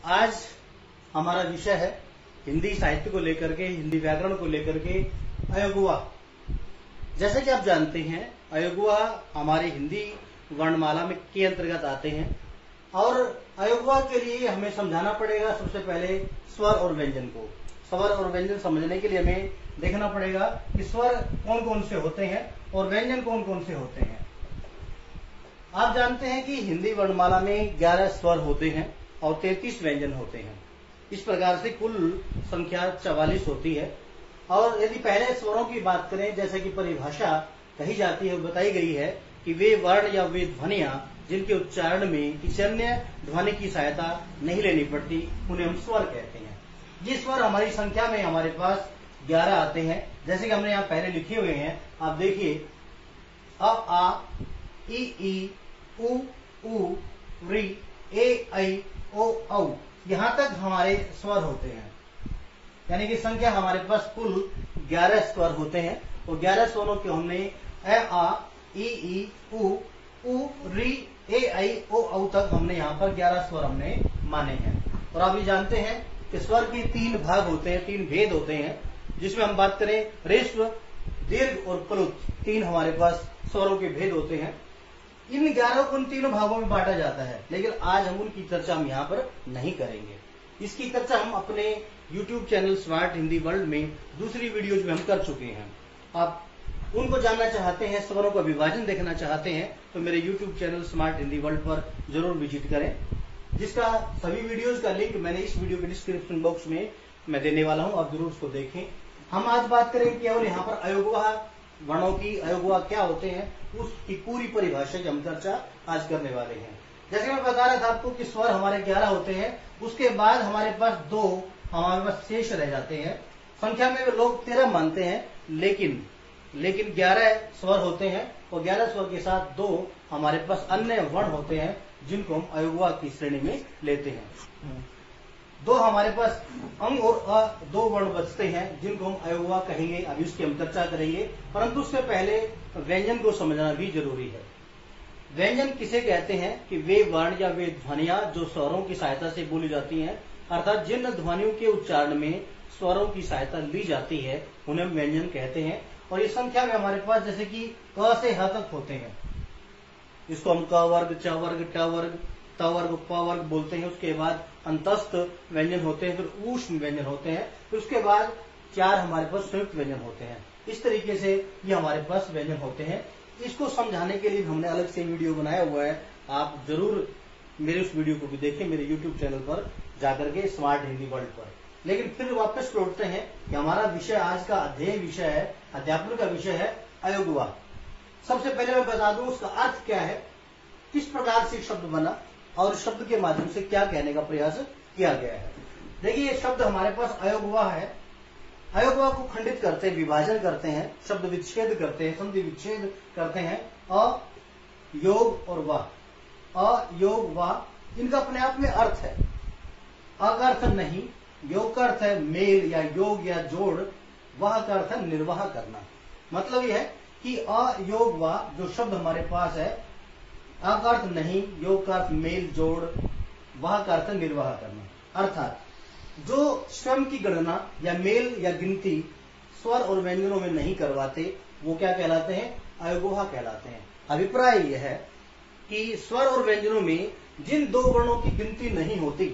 आज हमारा विषय है हिंदी साहित्य को लेकर के, हिंदी व्याकरण को लेकर के अयोगवा। जैसे कि आप जानते हैं, अयोगवा हमारे हिंदी वर्णमाला में के अंतर्गत आते हैं और अयोगवा के लिए हमें समझाना पड़ेगा सबसे पहले स्वर और व्यंजन को। स्वर और व्यंजन समझने के लिए हमें देखना पड़ेगा कि स्वर कौन कौन से होते हैं और व्यंजन कौन कौन से होते हैं। आप जानते हैं कि हिंदी वर्णमाला में 11 स्वर होते हैं और 33 व्यंजन होते हैं। इस प्रकार से कुल संख्या 44 होती है। और यदि पहले स्वरों की बात करें, जैसे कि परिभाषा कही जाती है, बताई गई है कि वे वर्ण या वे ध्वनियां जिनके उच्चारण में किसी अन्य ध्वनि की सहायता नहीं लेनी पड़ती, उन्हें हम स्वर कहते हैं। ये स्वर हमारी संख्या में हमारे पास 11 आते हैं। जैसे कि हमने यहाँ पहले लिखे हुए हैं, आप देखिए, अ आ ई उ ऊ री ए ऐ ओ औ, यहां तक हमारे स्वर होते हैं। यानी कि संख्या हमारे पास कुल 11 स्वर होते हैं और 11 स्वरों के हमने ए आ ई उ ऊ री ए ऐ ओ औ तक हमने यहाँ पर 11 स्वर हमने माने हैं। और आप ये जानते हैं कि स्वर के 3 भाग होते हैं, 3 भेद होते हैं, जिसमें हम बात करें ह्रस्व, दीर्घ और प्लुत, 3 हमारे पास स्वरों के भेद होते हैं। इन 11 को उन तीनों भागों में बांटा जाता है, लेकिन आज हम उनकी चर्चा हम यहाँ पर नहीं करेंगे। इसकी चर्चा हम अपने YouTube channel smart Hindi world में दूसरी वीडियोज में हम कर चुके हैं। आप उनको जानना चाहते हैं, स्वरों का विभाजन देखना चाहते हैं, तो मेरे YouTube channel smart Hindi world पर जरूर विजिट करें, जिसका सभी वीडियोज का लिंक मैंने इस वीडियो के डिस्क्रिप्शन बॉक्स में मैं देने वाला हूं। आप जरूर उसको देखें। हम आज बात करें केवल यहाँ पर अयोगवा वर्णों की, अयोगवा क्या होते हैं, उसकी पूरी परिभाषा की हम चर्चा आज करने वाले हैं। जैसे मैं बता रहा था आपको कि स्वर हमारे 11 होते हैं, उसके बाद हमारे पास 2 हमारे पास शेष रह जाते हैं। संख्या में लोग 13 मानते हैं, लेकिन 11 स्वर होते हैं और 11 स्वर के साथ 2 हमारे पास अन्य वर्ण होते हैं, जिनको हम अयोगवा की श्रेणी में लेते हैं। 2 हमारे पास अंग और अ 2 वर्ण बचते हैं, जिनको हम अयोगवा कहेंगे। अभी उसकी हम चर्चा करेंगे, परंतु उससे पहले व्यंजन को समझना भी जरूरी है। व्यंजन किसे कहते हैं कि वे वर्ण या वे ध्वनियां जो स्वरों की सहायता से बोली जाती हैं, अर्थात जिन ध्वनियों के उच्चारण में स्वरों की सहायता ली जाती है, उन्हें व्यंजन कहते हैं। और इस संख्या में हमारे पास जैसे कि क से ह तक होते हैं, इसको हम क वर्ग, च वर्ग, ट वर्ग, त वर्ग, प वर्ग बोलते हैं। उसके बाद अंतस्थ व्यंजन होते हैं, फिर ऊष्म व्यंजन होते हैं, फिर उसके बाद 4 हमारे पास संयुक्त व्यंजन होते हैं। इस तरीके से ये हमारे पास व्यंजन होते हैं। इसको समझाने के लिए हमने अलग से वीडियो बनाया हुआ है, आप जरूर मेरे उस वीडियो को भी देखें, मेरे YouTube चैनल पर जाकर के, स्मार्ट हिंदी वर्ल्ड पर। लेकिन फिर वापस लौटते हैं कि हमारा विषय, आज का अध्ययन विषय है, अध्यापन का विषय है अयोगवा। सबसे पहले मैं बता दूं उसका अर्थ क्या है, किस प्रकार से शब्द बना और शब्द के माध्यम से क्या कहने का प्रयास किया गया है। देखिए, ये शब्द हमारे पास अयोगवा है। अयोगवा को खंडित करते हैं, विभाजन करते हैं, शब्द विच्छेद करते हैं, संधि विच्छेद करते हैं। अ, योग और वा, अयोग वा, इनका अपने आप में अर्थ है। अ का अर्थ नहीं, योग का अर्थ है मेल या योग या जोड़, वाह का अर्थ है निर्वाह करना। मतलब यह है कि अयोग वा जो शब्द हमारे पास है, अ का अर्थ नहीं, योग का अर्थ मेल जोड़, वाह का अर्थ निर्वाह करना। अर्थात जो स्वयं की गणना या मेल या गिनती स्वर और व्यंजनों में नहीं करवाते, वो क्या कहलाते हैं, अयोगवा कहलाते हैं। अभिप्राय यह है कि स्वर और व्यंजनों में जिन 2 वर्णों की गिनती नहीं होती,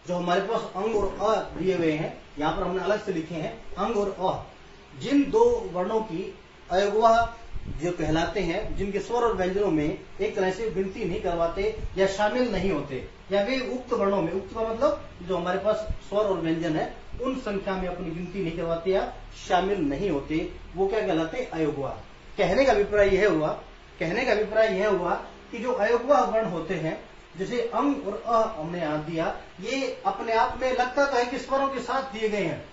जो हमारे पास अंग और अ दिए हुए हैं, यहाँ पर हमने अलग से लिखे हैं अंग और अ, जिन 2 वर्णों की अयोगवा जो कहलाते हैं, जिनके स्वर और व्यंजनों में एक तरह से गिनती नहीं करवाते या शामिल नहीं होते, या वे उक्त वर्णों में, उक्त का मतलब जो हमारे पास स्वर और व्यंजन है, उन संख्या में अपनी गिनती नहीं करवाते या शामिल नहीं होते, वो क्या कहलाते, अयोगवा। कहने का अभिप्राय यह हुआ कि जो अयोगवा वर्ण होते हैं, जैसे अंग और अ हमने यहाँ दिया, ये अपने आप में लगता तो है कि स्वरों के साथ दिए गए हैं,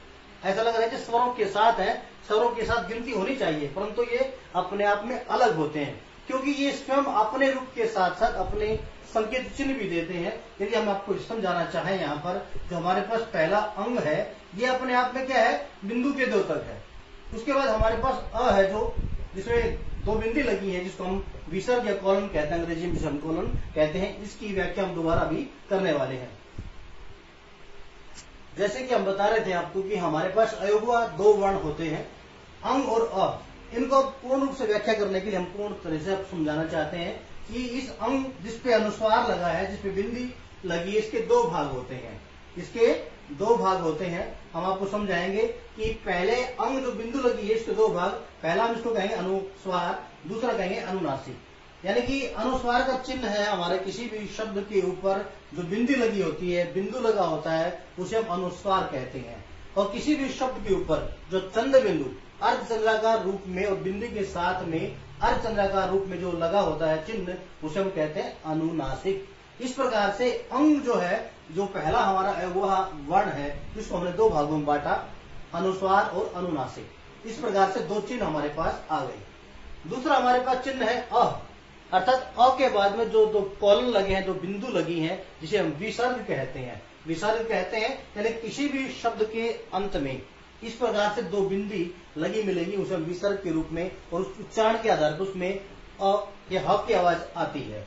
ऐसा लग रहा है कि स्वरों के साथ है, स्वरों के साथ गिनती होनी चाहिए, परंतु ये अपने आप में अलग होते हैं, क्योंकि ये स्वयं अपने रूप के साथ साथ अपने संकेत चिन्ह भी देते हैं। यदि हम आपको समझाना चाहें, यहाँ पर जो हमारे पास पहला अंग है, ये अपने आप में क्या है, बिंदु के द्योतक है। उसके बाद हमारे पास अ है, जो जिसमें 2 बिंदी लगी है, जिसको हम विसर्ग या कॉलन कहते हैं, अंग्रेजी में जिसे हम कॉलन कहते हैं। इसकी व्याख्या हम दोबारा भी करने वाले हैं। जैसे कि हम बता रहे थे आपको कि हमारे पास अयोगवा दो वर्ण होते हैं, अंग और अ। इनको पूर्ण रूप से व्याख्या करने के लिए हम पूर्ण तरह से आप समझाना चाहते हैं कि इस अंग जिसपे अनुस्वार लगा है, जिसपे बिंदी लगी है, इसके दो भाग होते हैं। इसके दो भाग होते हैं। हम आपको समझाएंगे कि पहले अंग जो बिंदु लगी है इसके दो भाग, पहला हम इसको कहेंगे अनुस्वार, दूसरा कहेंगे अनुनासिक। यानी कि अनुस्वार का चिन्ह है हमारे किसी भी शब्द के ऊपर जो बिंदी लगी होती है, बिंदु लगा होता है, उसे हम अनुस्वार कहते हैं। और किसी भी शब्द के ऊपर जो चंद्र बिंदु अर्धचंद्राकार रूप में और बिंदु के साथ में अर्धचंद्राकार रूप में जो लगा होता है चिन्ह, उसे हम कहते हैं अनुनासिक। इस प्रकार से अंग जो है, जो पहला हमारा अयोगवा वर्ण है, जिसको हमने दो भागों में बांटा, अनुस्वार और अनुनासिक। इस प्रकार से दो चिन्ह हमारे पास आ गए। दूसरा हमारे पास चिन्ह है अ, अर्थात अ के बाद में जो दो कॉलन लगे हैं, दो बिंदु लगी हैं, जिसे हम विसर्ग कहते हैं। विसर्ग कहते हैं यानी किसी भी शब्द के अंत में इस प्रकार से दो बिंदी लगी मिलेगी, उसे हम विसर्ग के रूप में, और उस उच्चारण के आधार पर उसमें अ या ह की आवाज आती है।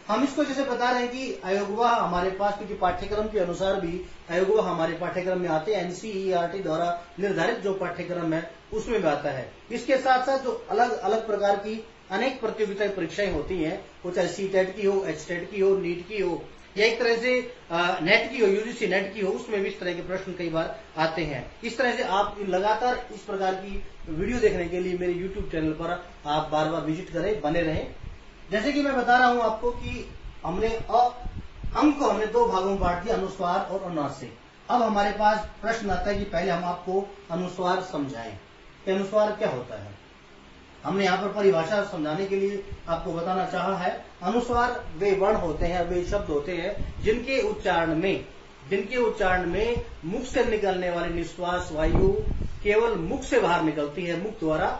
हम इसको जैसे बता रहे हैं कि अयोगवा हमारे पास, क्योंकि पाठ्यक्रम के अनुसार भी अयोगवा हमारे पाठ्यक्रम में आते हैं, एनसीईआरटी द्वारा निर्धारित जो पाठ्यक्रम है उसमें भी आता है। इसके साथ साथ जो अलग अलग प्रकार की अनेक प्रतियोगिता परीक्षाएं होती हैं, वो चाहे सीटेट की हो, एचटेट की हो, नीट की हो, या एक तरह से नेट की हो, यूजीसी नेट की हो, उसमें भी इस तरह के प्रश्न कई बार आते हैं। इस तरह से आप लगातार इस प्रकार की वीडियो देखने के लिए मेरे यूट्यूब चैनल पर आप बार बार विजिट करें, बने रहें। जैसे कि मैं बता रहा हूं आपको कि हमने अंग को हमने दो भागों में बांट दिया, अनुस्वार और अनुनासिक। अब हमारे पास प्रश्न आता है कि पहले हम आपको अनुस्वार समझाएं कि अनुस्वार क्या होता है। हमने यहाँ पर परिभाषा समझाने के लिए आपको बताना चाहा है। अनुस्वार वे वर्ण होते हैं, वे शब्द होते हैं जिनके उच्चारण में मुख से निकलने वाली निश्वास वायु केवल मुख से बाहर निकलती है, मुख द्वारा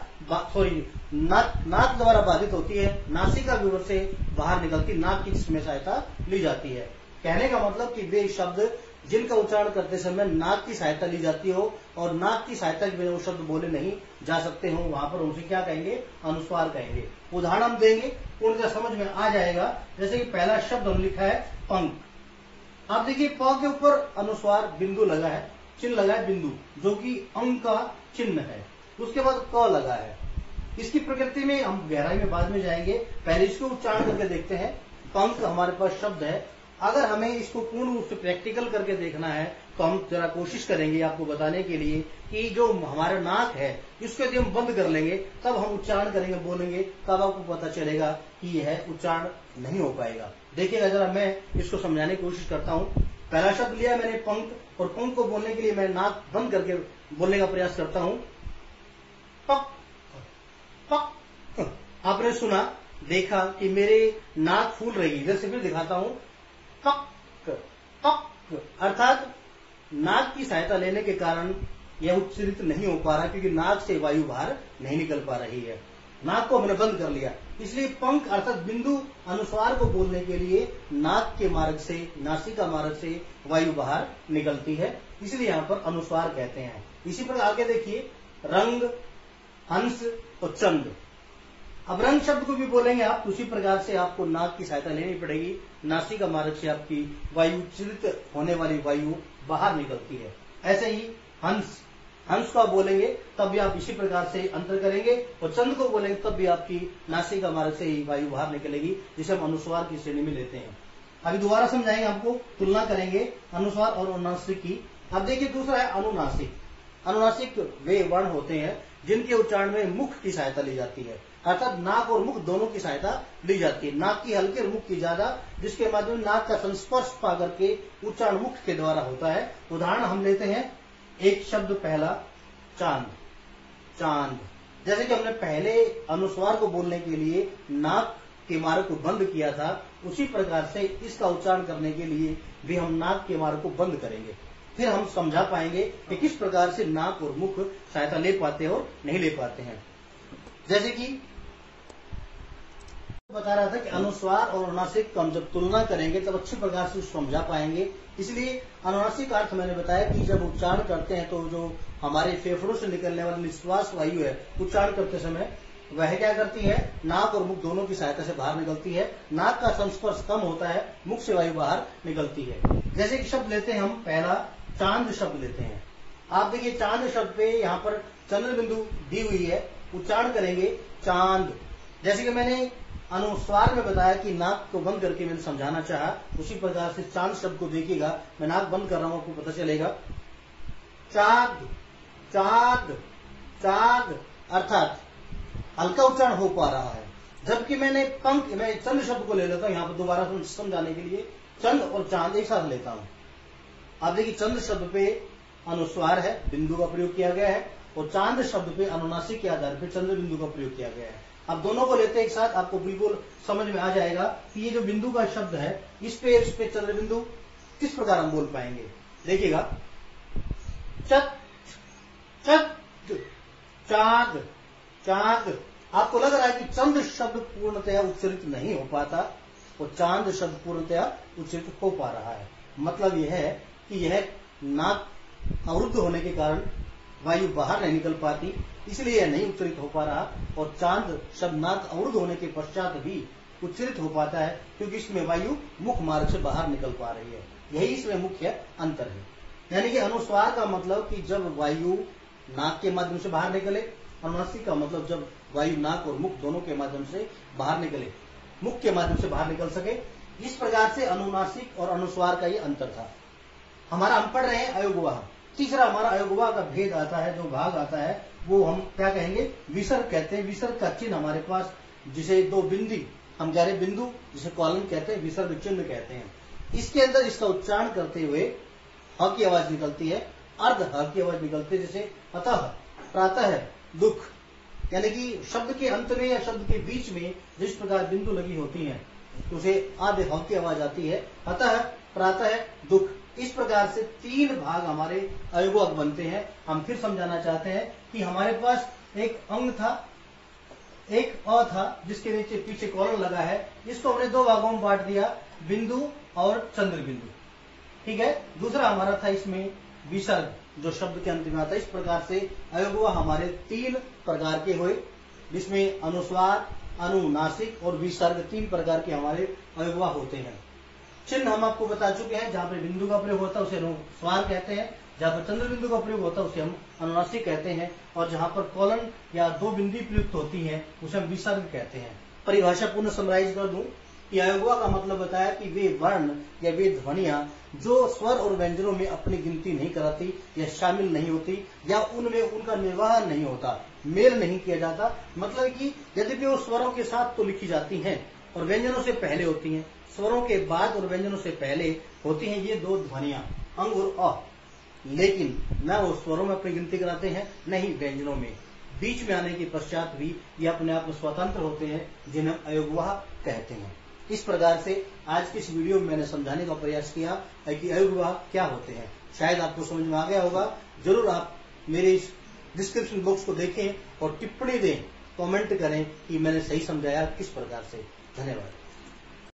नाक द्वारा बाधित होती है, नासिका विवर से बाहर निकलती, नाक की जिसमें सहायता ली जाती है। कहने का मतलब कि वे शब्द जिनका उच्चारण करते समय नाक की सहायता ली जाती हो और नाक की सहायता के बिना वो शब्द बोले नहीं जा सकते हो, वहां पर उनसे क्या कहेंगे, अनुस्वार कहेंगे। उदाहरण हम देंगे, पूर्णतः समझ में आ जाएगा। जैसे कि पहला शब्द हम लिखा है पंख। आप देखिए प के ऊपर अनुस्वार बिंदु लगा है, चिन्ह लगा है बिंदु, जो कि अंग का चिन्ह है। उसके बाद क लगा है। इसकी प्रकृति में हम गहराई में बाद में जाएंगे, पहले इसको उच्चारण करके देखते हैं। पंख हमारे पास शब्द है। अगर हमें इसको पूर्ण रूप से प्रैक्टिकल करके देखना है तो हम जरा कोशिश करेंगे आपको बताने के लिए कि जो हमारा नाक है इसको यदि हम बंद कर लेंगे तब हम उच्चारण करेंगे, बोलेंगे, तब आपको पता चलेगा कि यह उच्चारण नहीं हो पाएगा। देखिएगा जरा, मैं इसको समझाने की कोशिश करता हूँ। पहला शब्द लिया मैंने पंख, और पंख को बोलने के लिए मैं नाक बंद करके बोलने का प्रयास करता हूँ। पक पक। आपने सुना, देखा कि मेरे नाक फूल रही। इधर से फिर दिखाता हूँ, पक पक, अर्थात नाक की सहायता लेने के कारण यह उच्चरित नहीं हो पा रहा, क्योंकि नाक से वायु बाहर नहीं निकल पा रही है। नाक को हमने बंद कर लिया, इसलिए पंख अर्थात बिंदु अनुस्वार को बोलने के लिए नाक के मार्ग से, नासिका मार्ग से वायु बाहर निकलती है, इसलिए यहाँ पर अनुस्वार कहते हैं। इसी प्रकार आगे देखिए, रंग, हंस और चंद। अब रंग शब्द को भी बोलेंगे आप, उसी प्रकार से आपको नाक की सहायता लेनी पड़ेगी, नासिका मार्ग से आपकी वायु चिरित होने वाली वायु बाहर निकलती है। ऐसे ही हंस, हंस को आप बोलेंगे तब भी आप इसी प्रकार से अंतर करेंगे, और चंद को बोलेंगे तब भी आपकी नासिका मार्ग से ही वायु बाहर निकलेगी, जिसे हम अनुस्वार की श्रेणी में लेते हैं। अभी दोबारा समझाएंगे आपको, तुलना करेंगे अनुस्वार और अनुनासिक की। अब देखिए दूसरा है अनुनासिक। अनुनासिक वे वर्ण होते हैं जिनके उच्चारण में मुख की सहायता ली जाती है, अर्थात नाक और मुख दोनों की सहायता ली जाती है। नाक की हल्की और मुख की ज्यादा, जिसके माध्यम नाक का संस्पर्श पा करके उच्चारण मुख के द्वारा होता है। उदाहरण हम लेते हैं, एक शब्द पहला चांद, चांद। जैसे कि हमने पहले अनुस्वार को बोलने के लिए नाक के मार्ग को बंद किया था, उसी प्रकार से इसका उच्चारण करने के लिए भी हम नाक के मार्ग को बंद करेंगे। फिर हम समझा पाएंगे कि किस प्रकार से नाक और मुख सहायता ले पाते हैं और नहीं ले पाते हैं। जैसे कि बता रहा था कि अनुस्वार और अनुनासिक को हम जब तुलना करेंगे तब अच्छी प्रकार से समझा पाएंगे। इसलिए अनुनासिक अर्थ मैंने बताया कि जब उच्चारण करते हैं तो जो हमारे फेफड़ों से निकलने वाली निश्वास वायु है, उच्चारण करते समय वह क्या करती है, नाक और मुख दोनों की सहायता से बाहर निकलती है। नाक का संस्पर्श कम होता है, मुख से वायु बाहर निकलती है। जैसे कि शब्द लेते हैं हम पहला चांद शब्द लेते हैं। आप देखिए चांद शब्द पे यहाँ पर चंद्र बिंदु दी हुई है, उच्चारण करेंगे चांद। जैसे कि मैंने अनुस्वार में बताया कि नाक को बंद करके मैंने समझाना चाहा, उसी प्रकार से चांद शब्द को देखिएगा, मैं नाक बंद कर रहा हूं, आपको पता चलेगा। चांद चांद चांद, अर्थात हल्का उच्चारण हो पा रहा है। जबकि मैं चंद शब्द को ले लेता हूं, यहाँ पर दोबारा समझाने के लिए चंद और चांद एक साथ लेता हूं। आप देखिए चंद शब्द पे अनुस्वार है, बिंदु का प्रयोग किया गया है, और चांद शब्द पे अनुनासिक के आधार पर चंद्र बिंदु का प्रयोग किया गया है। अब दोनों को लेते एक साथ, आपको बिल्कुल समझ में आ जाएगा कि ये जो बिंदु का शब्द है, इस पे चंद्र बिंदु किस प्रकार हम बोल पाएंगे। देखिएगा, चत चत चांद चांद। आपको लग रहा है कि चंद शब्द पूर्णतया उच्चरित नहीं हो पाता और चांद शब्द पूर्णतया उच्चरित हो पा रहा है। मतलब यह है कि यह नाक अवरुद्ध होने के कारण वायु बाहर नहीं निकल पाती, इसलिए यह नहीं उच्चरित हो पा रहा, और चांद शब्द नाक अवरुद्ध होने के पश्चात भी उच्चरित हो पाता है, क्योंकि इसमें वायु मुख मार्ग से बाहर निकल पा रही है। यही इसमें मुख्य अंतर है। यानी कि अनुस्वार का मतलब कि जब वायु नाक के माध्यम से बाहर निकले, अनुनासिक का मतलब जब वायु नाक और मुख दोनों के माध्यम से बाहर निकले, मुख के माध्यम से बाहर निकल सके। इस प्रकार से अनुनासिक और अनुस्वार का ये अंतर था। हमारा हम पढ़ रहे हैं अयोगवाह। तीसरा हमारा अयोगवाह का भेद आता है, जो भाग आता है, वो हम क्या कहेंगे, विसर्ग कहते हैं। विसर्ग का चिन्ह हमारे पास, जिसे दो बिंदी हम कह रहे बिंदु, जिसे कॉलम कहते हैं, विसर्ग चिन्ह कहते हैं। इसके अंदर इसका उच्चारण करते हुए ह की आवाज निकलती है, अर्ध ह की आवाज निकलती है, जैसे अतः, प्रातः, दुख। यानी कि शब्द के अंत में या शब्द के बीच में जिस प्रकार बिंदु लगी होती है, तो उसे आधे ह की आवाज आती है, अतः, प्रातः, दुख। इस प्रकार से तीन भाग हमारे अयोगवाह बनते हैं। हम फिर समझाना चाहते हैं कि हमारे पास एक अंग था, एक अ था, जिसके नीचे पीछे कॉलम लगा है। इसको हमने दो भागों में बांट दिया, बिंदु और चंद्र बिंदु। ठीक है। दूसरा हमारा था इसमें विसर्ग, जो शब्द के अंत में आता है। इस प्रकार से अयोगवाह हमारे तीन प्रकार के हुए, जिसमें अनुस्वार, अनुनासिक और विसर्ग, तीन प्रकार के हमारे अयोगवाह होते हैं। चिन्ह हम आपको बता चुके हैं। जहां पर बिंदु का प्रयोग होता है उसे अनुस्वार कहते हैं, जहां पर चंद्र बिंदु का प्रयोग होता है उसे हम अनुनासिक कहते हैं, और जहां पर कॉलन या दो बिंदी प्रयुक्त होती है उसे हम विसर्ग कहते हैं। परिभाषा पुनः समराइज कर दूं कि अयोगवाह का मतलब बताया कि वे वर्ण या वे ध्वनियां जो स्वर और व्यंजनों में अपनी गिनती नहीं कराती या शामिल नहीं होती, या उनमें उनका निर्वहन नहीं होता, मेल नहीं किया जाता। मतलब कि यद्यपि वो स्वरों के साथ तो लिखी जाती हैं और व्यंजनों से पहले होती हैं, स्वरों के बाद और व्यंजनों से पहले होती हैं ये दो ध्वनियां, अंग और अ, लेकिन न वो स्वरों में अपनी गिनती कराते हैं, न ही व्यंजनों में। बीच में आने के पश्चात भी ये अपने आप में स्वतंत्र होते हैं, जिन्हें अयोगवाह कहते हैं। इस प्रकार से आज की इस वीडियो में मैंने समझाने का प्रयास किया है कि अयोगवाह क्या होते हैं। शायद आपको समझ में आ गया होगा। जरूर आप मेरे इस डिस्क्रिप्शन बॉक्स को देखें और टिप्पणी दें, कमेंट करें कि मैंने सही समझाया किस प्रकार से। धन्यवाद।